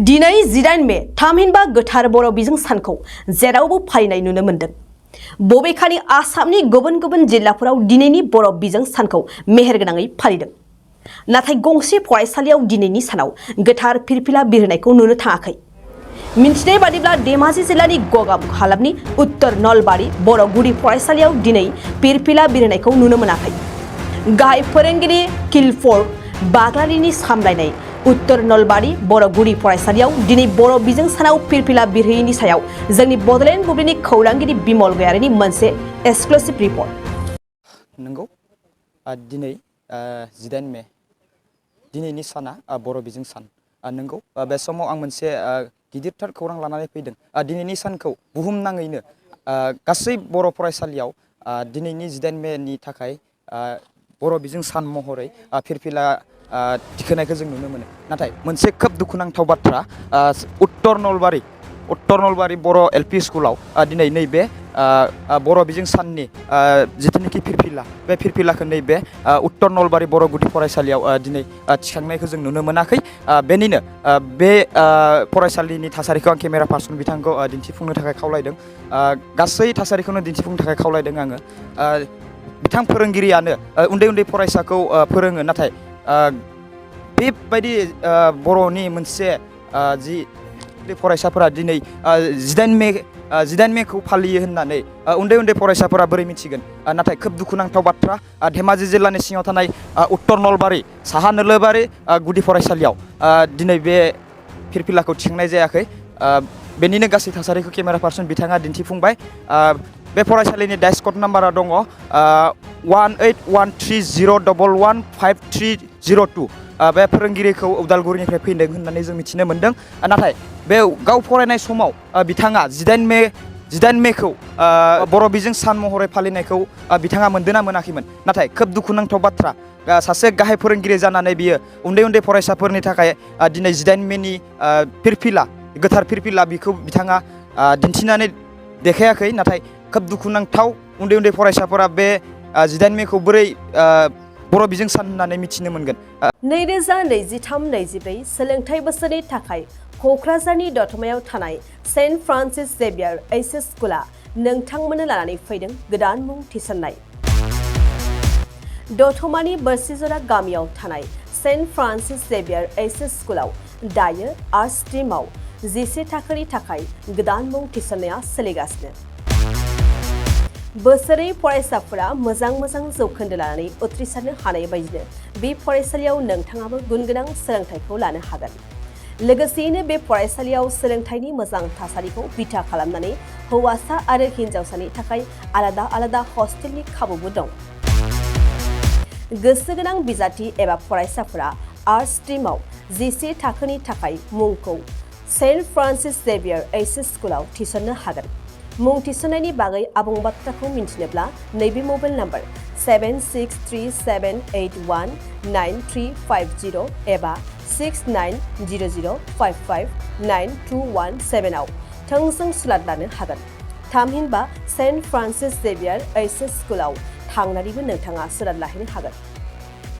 दिनै 18 मे थामहिनबा गोथार बर' बिजों सानखौ जेरावबो फालिनाय नुनो मोन्दों। बबेखानि आसामनि गुबुन गुबुन जिल्लाफोराव दिनैनि बर' बिजों सानखौ मेहेरगोनाङै फालिदों। नाथाय गंसे फरायसालियाव दिनैनि सानाव गोथार फिरफिला बिरहोनायखौ नुनो थाङाखै। मिन्थिनाय बादिब्ला धेमाजि जिल्लानि गगामुख हालामनि उत्तर नलबारि बर' गुदि फरायसालियाव दिनै फिरफिला बिरहोनायखौ नुनो मोनाखै। गाहाय फोरोंगिरि किलफर बाग्लारिनि सामलायनाय उत्तर नलबारि बर' गुदि फरायसालियाव दिनै बर' बिजों सानाव फिरफिला बिरहोयैनि सायाव जोंनि बड'लेण्ड बुब्लिनि खौरांगिरि बिमल गयारिनि मोनसे एक्सक्लुसिभ रिपर्ट। नंगौ दिनै 18 मे दिनैनि साना बर' बिजों सान नंगौ बे समाव आं मोनसे गिदिरथार खौरां लानानै फैदों। दिनैनि सानखौ बुहुमनाङैनो गासै बर' फरायसालियाव दिनैनि 18 मेनि थाखाय बर' बिजों सान महरै फिरफिला दिखोनायखौ जों नुनो मोनो। नाथाय मोनसे खोब दुखुनांथाव बाथ्रा उत्तर नलबारि बर' एलपि स्कुलाव दिनै नैबे बर' बिजों साननि जिथुनिखि फिरफिला बे फिरफिलाखौ नैबे उत्तर नलबारि बर' गुदि फरायसालियाव दिनै थिखांनायखौ जों नुनो मोनाखै। बेनिनो बे फरायसालिनि थासारिखौ आं केमेरा पार्सन बिथांखौ दिन्थिफुंनो थाखाय खावलायदों। गासै थासारिखौनो दिन्थिफुंनो थाखाय खावलायदों आङो। बिथां फोरोंगिरियानो उन्दै उन्दै फरायसाखौ फोरोङो, नाथाय बेबायदि बर'नि मोनसे जि फरायसाफोरा दिनै 18 मेखौ फालियो होननानै उन्दै उन्दै फरायसाफोरा बोरै मिथिगोन। नाथाय खोब दुखुनांथाव बाथ्रा धेमाजि जिल्लानि सिङाव थानाय उत्तर नलबारि साहा नोलोबारि गुदि फरायसालियाव दिनै बे फिरफिलाखौ थिखांनाय जायाखै। बेनिनो गासै थासारिखौ केमेरा पार्सन बिथाङा दिन्थिफुंबाय। बे फरायसालिनि डेस्कड नाम्बारा दङ 1813011530 बे फोरोंगिरिखौ उदालगुरिनिफ्राय फैदों होननानै जों मिथिनो मोन्दों। नाथाय बे गाव फरायनाय समाव बिथाङा 18 मेखौ बर' बिजों सान महरै फालिनायखौ बिथाङा मोनदोंना मोनाखैमोन। नाथाय खोब दुखुनांथाव बाथ्रा सासे गाहाय फोरोंगिरि जानानै बियो उन्दै उन्दै फरायसाफोरनि थाखाय दिनै 18 मेनि फिरफिला गोथार फिरफिला बिखौ बिथाङा दिन्थिनानै देखायाखै। नाथाय खोब दुखुनांथाव उन्दै उन्दै फरायसाफोरा बे 18 मेखौ बोरै बर' बिजों सान होननानै मिथिनो मोनगोन। 2023-24 सोलोंथाइ बोसोरनि थाखाय क'क्राझारनि दतमायाव थानाय सेन्ट फ्रान्सिस जेभियार एइचएस स्कुला नोंथांमोननो लानानै फैदों गोदान मुं थिसननाय। दतमानि बोरसिजरा गामियाव थानाय सेन्ट फ्रान्सिस जेभियार एइचएस स्कुलाव दायो आर्ट्स स्ट्रिमाव 11 थाखोनि थाखाय गोदान मुं थिसननाया सोलिगासिनो। बोसोरै फरायसाफोरा मोजां जौखोन्दो लानानै उथ्रिसारनो हानाय बायदिनो बे फरायसालियाव नोंथाङाबो गुनगोनां सोलोंथाइखौ लानो हागोन। लोगोसेयैनो बे फरायसालियाव सोलोंथाइनि मोजां थासारिखौ बिथा खालामनानै हौवासा आरो हिन्जावसानि थाखाय आलादा आलादा हस्टेलनि खाबुबो दं। गोसो गोनां बिजाथि एबा फरायसाफोरा आर्ट्स स्ट्रिमाव 11 थाखोनि थाखाय मुंखौ सेन्ट फ्रान्सिस जेभियार एइचएस स्कुलाव थिसननो हागोन। मुं थिसननायनि बागै आबुं बाथ्राखौ मिन्थिनोब्ला नैबे मबाइल नाम्बार 7637819350 एबा 6900559217 आव थोंजों सुलाद लानो हागोन। थामहिनबा सेन्ट फ्रान्सिस जेभियार एइचएस स्कुलाव थांनानैबो नोंथाङा सुलाद लाहैनो हागोन।